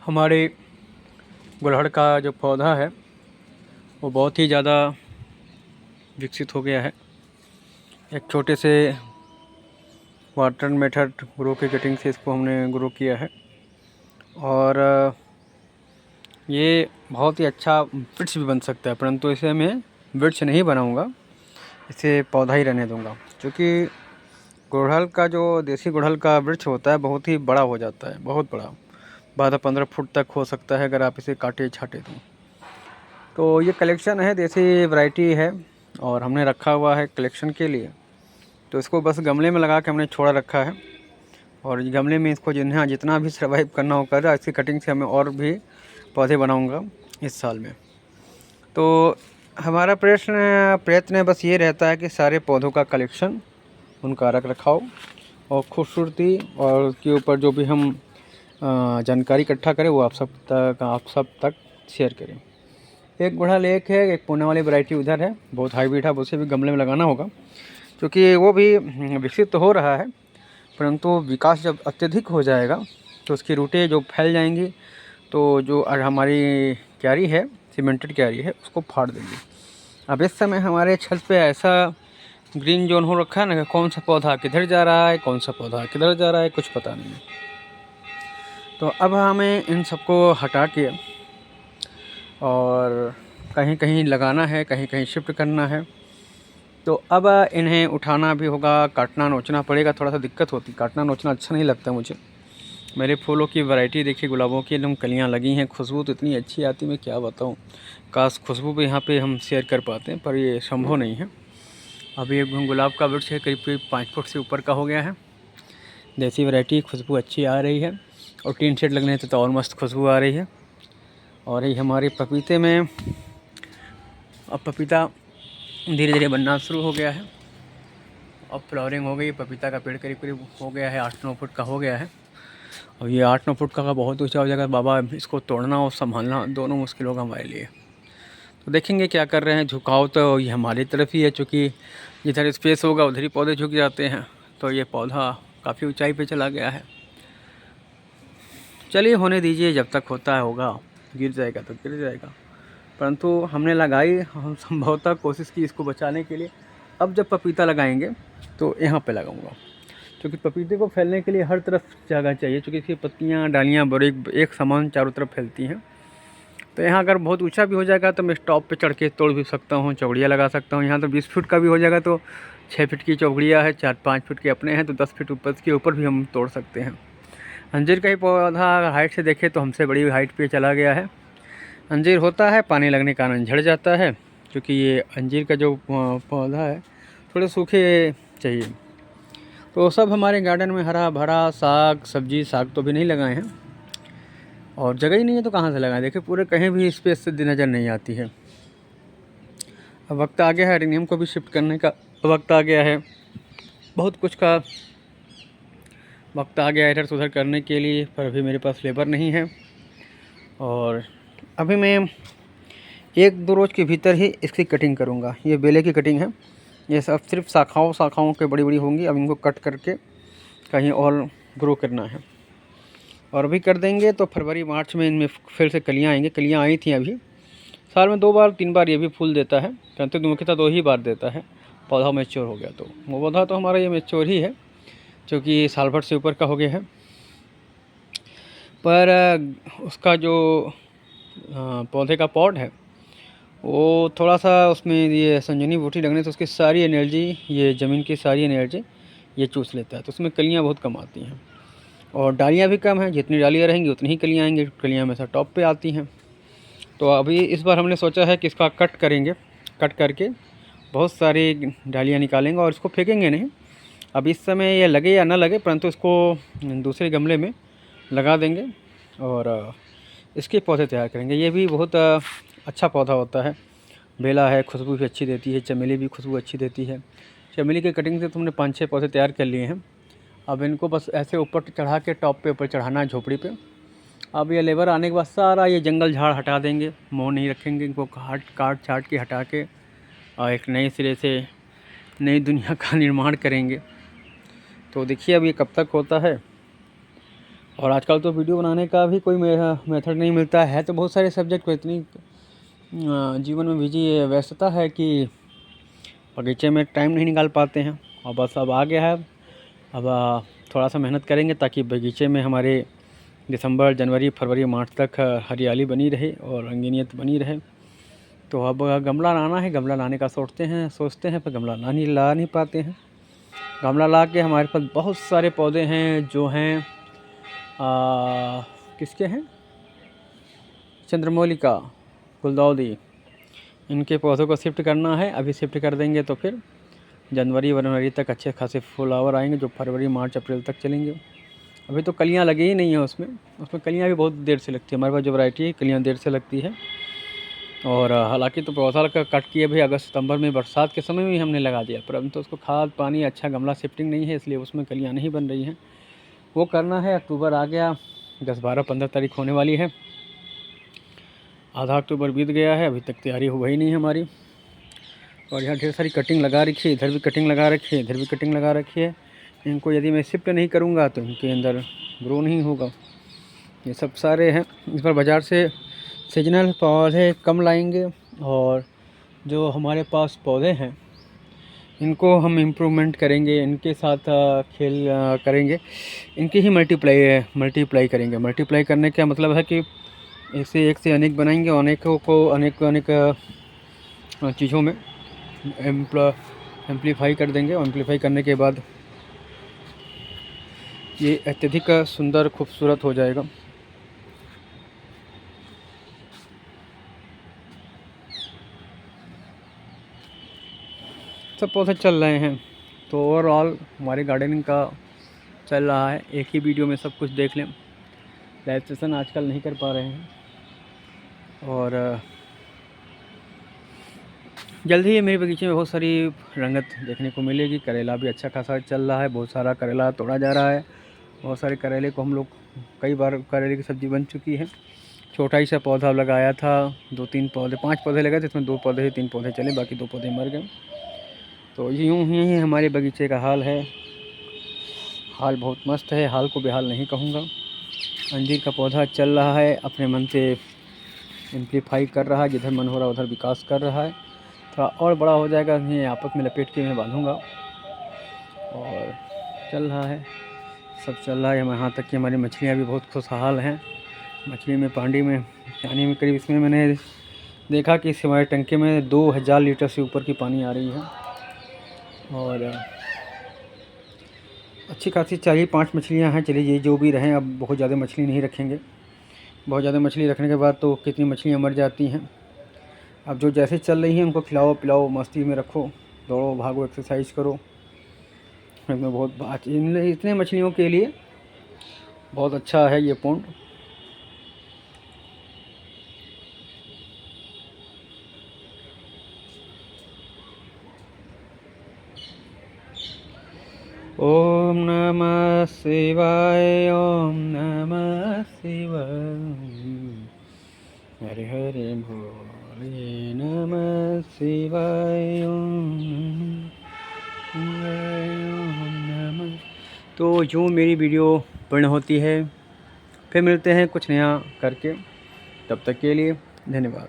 हमारे गुड़हल का जो पौधा है वो बहुत ही ज़्यादा विकसित हो गया है। एक छोटे से वाटर मेथड ग्रो की कटिंग से इसको हमने ग्रो किया है और ये बहुत ही अच्छा वृक्ष भी बन सकता है, परंतु इसे मैं वृक्ष नहीं बनाऊंगा, इसे पौधा ही रहने दूंगा। क्योंकि गुड़हल का जो देसी गुड़हल का वृक्ष होता है बहुत ही बड़ा हो जाता है, बहुत बड़ा, 12-15 फुट तक हो सकता है अगर आप इसे काटे छाटे तो ये कलेक्शन है, देसी वैरायटी है और हमने रखा हुआ है कलेक्शन के लिए। तो इसको बस गमले में लगा के हमने छोड़ा रखा है और गमले में इसको जितना भी सर्वाइव करना हो कर, इसकी कटिंग से हमें और भी पौधे बनाऊंगा इस साल में। तो हमारा प्रयत्न बस ये रहता है कि सारे पौधों का कलेक्शन, उनका रख रखाव और खूबसूरती और उसके ऊपर जो भी हम जानकारी इकट्ठा करें वो आप सब तक शेयर करें। एक गुड़हल एक है, एक पुणे वाली वैरायटी उधर है, बहुत हाईब्रिड है, उसे भी गमले में लगाना होगा क्योंकि वो भी विकसित तो हो रहा है, परंतु विकास जब अत्यधिक हो जाएगा तो उसकी रूटें जो फैल जाएंगी तो जो हमारी क्यारी है, सीमेंटेड क्यारी है, उसको फाड़ देंगी। अब इस समय हमारे छत पे ऐसा ग्रीन जोन हो रखा है ना कि कौन सा पौधा किधर जा रहा है, कौन सा पौधा किधर जा रहा है, कुछ पता नहीं है। तो अब हमें इन सबको हटा के और कहीं कहीं लगाना है, कहीं कहीं शिफ्ट करना है। तो अब इन्हें उठाना भी होगा, काटना नोचना पड़ेगा, थोड़ा सा दिक्कत होती, काटना नोचना अच्छा नहीं लगता मुझे। मेरे फूलों की वैरायटी देखिए, गुलाबों की एकदम कलियां लगी हैं, खुशबू तो इतनी अच्छी आती, मैं क्या बताऊं। काश खुशबू भी यहाँ पे हम शेयर कर पाते हैं, पर ये संभव नहीं है। अभी एक गुलाब का वृक्ष है, करीब करीब 5 फुट से ऊपर का हो गया है। देसी वैरायटी, खुशबू अच्छी आ रही है और टीन शेड लगने से तो और मस्त खुशबू आ रही है। और ये हमारे पपीते में अब पपीता धीरे धीरे बनना शुरू हो गया है, अब फ्लावरिंग हो गई। पपीता का पेड़ करीब करीब हो गया है, 8-9 फुट का हो गया है। और ये 8-9 फुट का बहुत ऊंचा हो जाएगा बाबा, इसको तोड़ना और संभालना दोनों मुश्किल होगा हमारे लिए। तो देखेंगे क्या कर रहे हैं। झुकाव तो ये हमारी तरफ ही है, चूँकि जिधर स्पेस होगा उधर ही पौधे झुक जाते हैं। तो ये पौधा काफ़ी ऊंचाई पे चला गया है। चलिए होने दीजिए, जब तक होता है होगा, गिर जाएगा तो गिर जाएगा, परंतु हमने लगाई, हम संभवतः कोशिश की इसको बचाने के लिए। अब जब पपीता लगाएंगे तो यहाँ पे लगाऊंगा, क्योंकि पपीते को फैलने के लिए हर तरफ जगह चाहिए, क्योंकि इसकी पत्तियाँ डालियाँ बड़े एक समान चारों तरफ फैलती हैं। तो यहाँ अगर बहुत ऊंचा भी हो जाएगा तो मैं स्टॉप पे चढ़ के तोड़ भी सकता हूँ, चौड़िया लगा सकता हूँ। यहाँ तो 20 फुट का भी हो जाएगा तो 6 फीट की चौड़िया है, 4-5 फुट के अपने हैं, तो 10 फीट ऊपर के ऊपर भी हम तोड़ सकते हैं। अंजीर का ही पौधा अगर हाइट से देखें तो हमसे बड़ी हाइट पे चला गया है। अंजीर होता है, पानी लगने के कारण झड़ जाता है, क्योंकि ये अंजीर का जो पौधा है थोड़े सूखे चाहिए। तो सब हमारे गार्डन में हरा भरा साग सब्जी, साग तो भी नहीं लगाए हैं और जगह ही नहीं है तो कहाँ से लगाएं। देखिए पूरे कहीं भी स्पेस नज़र नहीं आती है। अब वक्त आ गया है एडेनियम को भी शिफ्ट करने का, वक्त आ गया है, बहुत कुछ का वक्त आ गया है इधर से उधर करने के लिए, पर अभी मेरे पास लेबर नहीं है। और अभी मैं 1-2 रोज़ के भीतर ही इसकी कटिंग करूँगा। ये बेले की कटिंग है, ये सब सिर्फ शाखाओं के बड़ी बड़ी होंगी। अब इनको कट करके कहीं और ग्रो करना है और अभी कर देंगे तो फरवरी मार्च में इनमें फिर से कलियाँ आएंगी। कलियाँ आई थी अभी, साल में 2-3 बार ये भी फूल देता है, परंतु मुख्यतः 2 ही बार देता है। पौधा मैच्योर हो गया तो वो पौधा तो हमारा ये मैच्योर ही है, क्योंकि साल भर से ऊपर का हो गया है। पर उसका जो पौधे का पॉट है वो थोड़ा सा, उसमें ये संजीवनी बूटी लगने से उसकी सारी एनर्जी, ये ज़मीन की सारी एनर्जी ये चूस लेता है, तो उसमें कलियाँ बहुत कम आती हैं और डालियाँ भी कम हैं। जितनी डालियाँ रहेंगी उतनी ही कलियाँ आएंगी, कलियाँ हमेशा टॉप पे आती हैं। तो अभी इस बार हमने सोचा है कि इसका कट करेंगे, कट करके बहुत सारी डालियाँ निकालेंगे और इसको फेंकेंगे नहीं। अब इस समय ये लगे या ना लगे, परंतु इसको दूसरे गमले में लगा देंगे और इसके पौधे तैयार करेंगे। ये भी बहुत अच्छा पौधा होता है, बेला है, खुशबू भी अच्छी देती है, चमेली भी खुशबू अच्छी देती है। चमेली की कटिंग से तुमने 5-6 पौधे तैयार कर लिए हैं। अब इनको बस ऐसे ऊपर चढ़ा के टॉप पे ऊपर चढ़ाना है झोपड़ी पे। अब ये लेबर आने के बाद सारा ये जंगल झाड़ हटा देंगे, मोह नहीं रखेंगे, इनको काट छाट के हटा के और एक नए सिरे से नई दुनिया का निर्माण करेंगे। तो देखिए अब ये कब तक होता है। और आजकल तो वीडियो बनाने का भी कोई मेथड नहीं मिलता है, तो बहुत सारे सब्जेक्ट को इतनी जीवन में बिजी व्यस्तता है कि बगीचे में टाइम नहीं निकाल पाते हैं। और बस अब आ गया है, अब थोड़ा सा मेहनत करेंगे ताकि बगीचे में हमारे दिसंबर, जनवरी, फरवरी, मार्च तक हरियाली बनी रहे और रंगीनियत बनी रहे। तो अब गमला लाना है, गमला लाने का सोचते हैं पर गमला ला नहीं पाते हैं। गमला ला के हमारे पास बहुत सारे पौधे हैं जो हैं किसके हैं, चंद्रमौलिका, गुलदाउदी, इनके पौधों को शिफ्ट करना है। अभी शिफ्ट कर देंगे तो फिर जनवरी तक अच्छे खासे फ्लावर आएंगे जो फरवरी, मार्च, अप्रैल तक चलेंगे। अभी तो कलियां लगी ही नहीं है उसमें कलियां भी बहुत देर से लगती है। हमारे पास जो वैरायटी है कलियां देर से लगती है। और हालांकि तो पौधा का कट किए भी अगस्त सितंबर में बरसात के समय में ही हमने लगा दिया, पर अब तो उसको खाद पानी अच्छा गमला शिफ्टिंग नहीं है, इसलिए उसमें कलियाँ नहीं बन रही हैं। वो करना है। अक्टूबर आ गया, 10, 12, 15 तारीख होने वाली है। आधा अक्टूबर बीत गया है, अभी तक तैयारी हुई ही नहीं है हमारी। और यहाँ ढेर सारी कटिंग लगा रखी है, इधर भी कटिंग लगा रखी है, इधर भी कटिंग लगा रखी है। इनको यदि मैं शिफ्ट नहीं करूँगा तो इनके अंदर ग्रो नहीं होगा। ये सब सारे हैं। इस बार बाज़ार से सीजनल पौधे कम लाएंगे और जो हमारे पास पौधे हैं इनको हम इम्प्रूवमेंट करेंगे, इनके साथ खेल करेंगे, इनकी ही मल्टीप्लाई करेंगे। मल्टीप्लाई करने का मतलब है कि एक से अनेक बनाएंगे, अनेकों को अनेक चीज़ों में एम्प्लीफाई कर देंगे। और एम्प्लीफाई करने के बाद ये अत्यधिक सुंदर खूबसूरत हो जाएगा। सब पौधे चल रहे हैं। तो ओवरऑल हमारे गार्डनिंग का चल रहा है। एक ही वीडियो में सब कुछ देख लें। लाइव सेशन आजकल नहीं कर पा रहे हैं और जल्द ही मेरे बगीचे में बहुत सारी रंगत देखने को मिलेगी। करेला भी अच्छा खासा चल रहा है, बहुत सारा करेला तोड़ा जा रहा है। बहुत सारे करेले को हम लोग कई बार करेले की सब्ज़ी बन चुकी है। छोटा ही सा पौधा लगाया था, 2-3 पौधे, 5 पौधे लगे थे, इसमें 2 पौधे ही 3 पौधे चले, बाकी 2 पौधे मर गए। तो यूँ ही हमारे बगीचे का हाल है। हाल बहुत मस्त है, हाल को बेहाल नहीं कहूँगा। अंजीर का पौधा चल रहा है, अपने मन से एम्प्लीफाई कर रहा है, जिधर मन हो रहा है उधर विकास कर रहा है। थोड़ा और बड़ा हो जाएगा, इन्हें आपस में लपेट के मैं बांधूँगा। और चल रहा है, सब चल रहा है। यहाँ तक कि हमारी मछलियाँ भी बहुत खुशहाल हैं। मछली में पानी में करीब इसमें मैंने देखा कि इस हमारे टंकी में 2000 लीटर से ऊपर की पानी आ रही है। और अच्छी खासी 4-5 मछलियाँ हैं। चलिए ये जो भी रहें, अब बहुत ज़्यादा मछली नहीं रखेंगे। बहुत ज़्यादा मछली रखने के बाद तो कितनी मछलियाँ मर जाती हैं। अब जो जैसे चल रही हैं उनको खिलाओ पिलाओ, मस्ती में रखो, दौड़ो भागो, एक्सरसाइज करो। इसमें बहुत इतने मछलियों के लिए बहुत अच्छा है ये पॉन्ड। ओम नमः शिवाय, ओम नमः शिवाय, हरे हरे भोले नमः शिवाय, ओम नमः। तो यूँ मेरी वीडियो पूर्ण होती है। फिर मिलते हैं कुछ नया करके, तब तक के लिए धन्यवाद।